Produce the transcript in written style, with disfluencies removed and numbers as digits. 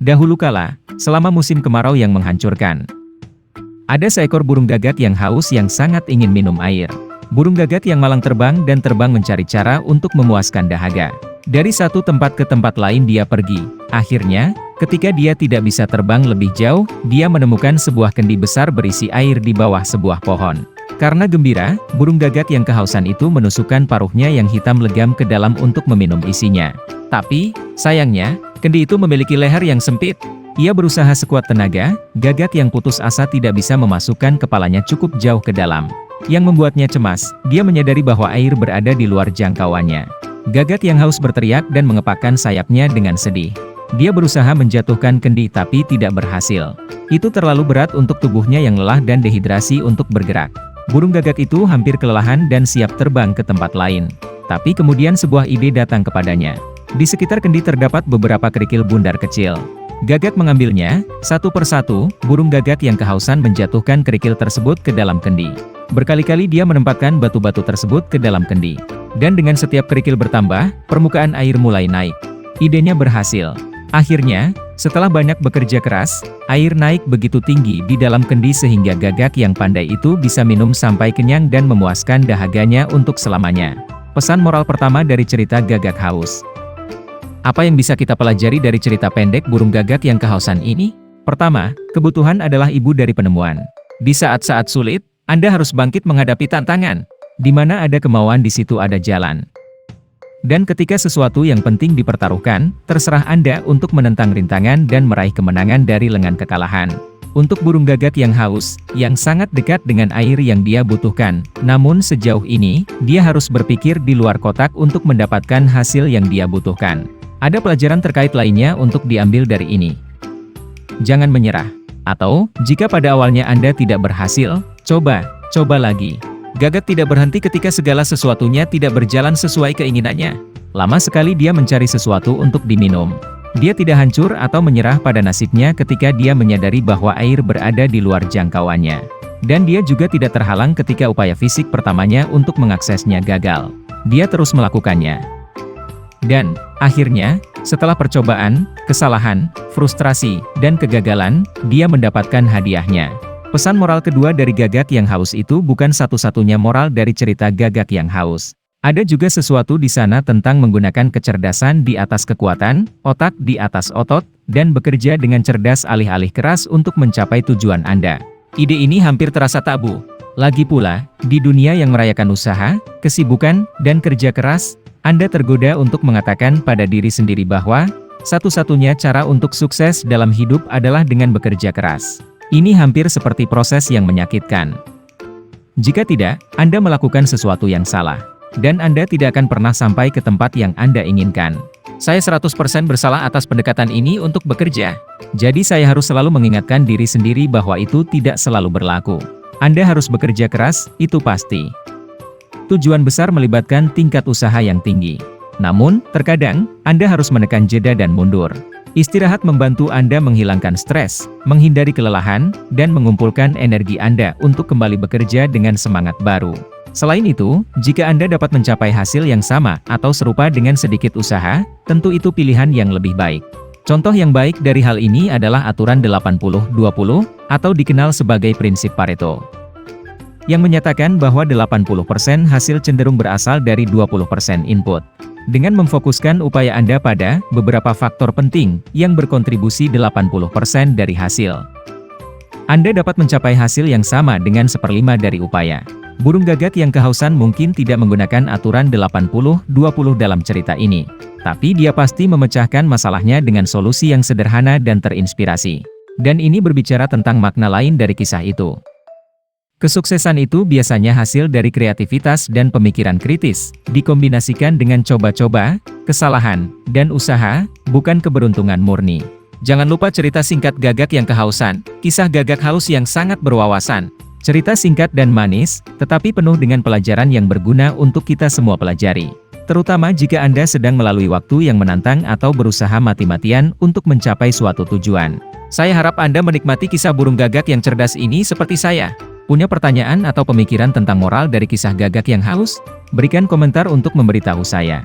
Dahulu kala, selama musim kemarau yang menghancurkan, ada seekor burung gagak yang haus yang sangat ingin minum air. Burung gagak yang malang terbang dan terbang mencari cara untuk memuaskan dahaga. Dari satu tempat ke tempat lain dia pergi. Akhirnya, ketika dia tidak bisa terbang lebih jauh, dia menemukan sebuah kendi besar berisi air di bawah sebuah pohon. Karena gembira, burung gagak yang kehausan itu menusukkan paruhnya yang hitam legam ke dalam untuk meminum isinya. Tapi, sayangnya, kendi itu memiliki leher yang sempit. Ia berusaha sekuat tenaga, gagak yang putus asa tidak bisa memasukkan kepalanya cukup jauh ke dalam. Yang membuatnya cemas, dia menyadari bahwa air berada di luar jangkauannya. Gagak yang haus berteriak dan mengepakkan sayapnya dengan sedih. Dia berusaha menjatuhkan kendi tapi tidak berhasil. Itu terlalu berat untuk tubuhnya yang lelah dan dehidrasi untuk bergerak. Burung gagak itu hampir kelelahan dan siap terbang ke tempat lain. Tapi kemudian sebuah ide datang kepadanya. Di sekitar kendi terdapat beberapa kerikil bundar kecil. Gagak mengambilnya, satu persatu, burung gagak yang kehausan menjatuhkan kerikil tersebut ke dalam kendi. Berkali-kali dia menempatkan batu-batu tersebut ke dalam kendi. Dan dengan setiap kerikil bertambah, permukaan air mulai naik. Idenya berhasil. Akhirnya, setelah banyak bekerja keras, air naik begitu tinggi di dalam kendi sehingga gagak yang pandai itu bisa minum sampai kenyang dan memuaskan dahaganya untuk selamanya. Pesan moral pertama dari cerita Gagak Haus. Apa yang bisa kita pelajari dari cerita pendek burung gagak yang kehausan ini? Pertama, kebutuhan adalah ibu dari penemuan. Di saat-saat sulit, Anda harus bangkit menghadapi tantangan. Di mana ada kemauan di situ ada jalan. Dan ketika sesuatu yang penting dipertaruhkan, terserah Anda untuk menentang rintangan dan meraih kemenangan dari lengan kekalahan. Untuk burung gagak yang haus, yang sangat dekat dengan air yang dia butuhkan, namun sejauh ini, dia harus berpikir di luar kotak untuk mendapatkan hasil yang dia butuhkan. Ada pelajaran terkait lainnya untuk diambil dari ini. Jangan menyerah. Atau, jika pada awalnya Anda tidak berhasil, coba lagi. Gagak tidak berhenti ketika segala sesuatunya tidak berjalan sesuai keinginannya. Lama sekali dia mencari sesuatu untuk diminum. Dia tidak hancur atau menyerah pada nasibnya ketika dia menyadari bahwa air berada di luar jangkauannya. Dan dia juga tidak terhalang ketika upaya fisik pertamanya untuk mengaksesnya gagal. Dia terus melakukannya. Dan, akhirnya, setelah percobaan, kesalahan, frustrasi, dan kegagalan, dia mendapatkan hadiahnya. Pesan moral kedua dari Gagak yang Haus itu bukan satu-satunya moral dari cerita Gagak yang Haus. Ada juga sesuatu di sana tentang menggunakan kecerdasan di atas kekuatan, otak di atas otot, dan bekerja dengan cerdas alih-alih keras untuk mencapai tujuan Anda. Ide ini hampir terasa tabu. Lagi pula, di dunia yang merayakan usaha, kesibukan, dan kerja keras, Anda tergoda untuk mengatakan pada diri sendiri bahwa, satu-satunya cara untuk sukses dalam hidup adalah dengan bekerja keras. Ini hampir seperti proses yang menyakitkan. Jika tidak, Anda melakukan sesuatu yang salah. Dan Anda tidak akan pernah sampai ke tempat yang Anda inginkan. Saya 100% bersalah atas pendekatan ini untuk bekerja. Jadi saya harus selalu mengingatkan diri sendiri bahwa itu tidak selalu berlaku. Anda harus bekerja keras, itu pasti. Tujuan besar melibatkan tingkat usaha yang tinggi. Namun, terkadang, Anda harus menekan jeda dan mundur. Istirahat membantu Anda menghilangkan stres, menghindari kelelahan, dan mengumpulkan energi Anda untuk kembali bekerja dengan semangat baru. Selain itu, jika Anda dapat mencapai hasil yang sama atau serupa dengan sedikit usaha, tentu itu pilihan yang lebih baik. Contoh yang baik dari hal ini adalah aturan 80-20, atau dikenal sebagai prinsip Pareto, yang menyatakan bahwa 80% hasil cenderung berasal dari 20% input. Dengan memfokuskan upaya Anda pada beberapa faktor penting yang berkontribusi 80% dari hasil, Anda dapat mencapai hasil yang sama dengan 1/5 dari upaya. Burung gagak yang kehausan mungkin tidak menggunakan aturan 80-20 dalam cerita ini. Tapi dia pasti memecahkan masalahnya dengan solusi yang sederhana dan terinspirasi. Dan ini berbicara tentang makna lain dari kisah itu. Kesuksesan itu biasanya hasil dari kreativitas dan pemikiran kritis, dikombinasikan dengan coba-coba, kesalahan, dan usaha, bukan keberuntungan murni. Jangan lupa cerita singkat Gagak yang Kehausan, kisah Gagak Haus yang sangat berwawasan. Cerita singkat dan manis, tetapi penuh dengan pelajaran yang berguna untuk kita semua pelajari. Terutama jika Anda sedang melalui waktu yang menantang atau berusaha mati-matian untuk mencapai suatu tujuan. Saya harap Anda menikmati kisah burung gagak yang cerdas ini seperti saya. Punya pertanyaan atau pemikiran tentang moral dari kisah Gagak yang Haus? Berikan komentar untuk memberitahu saya.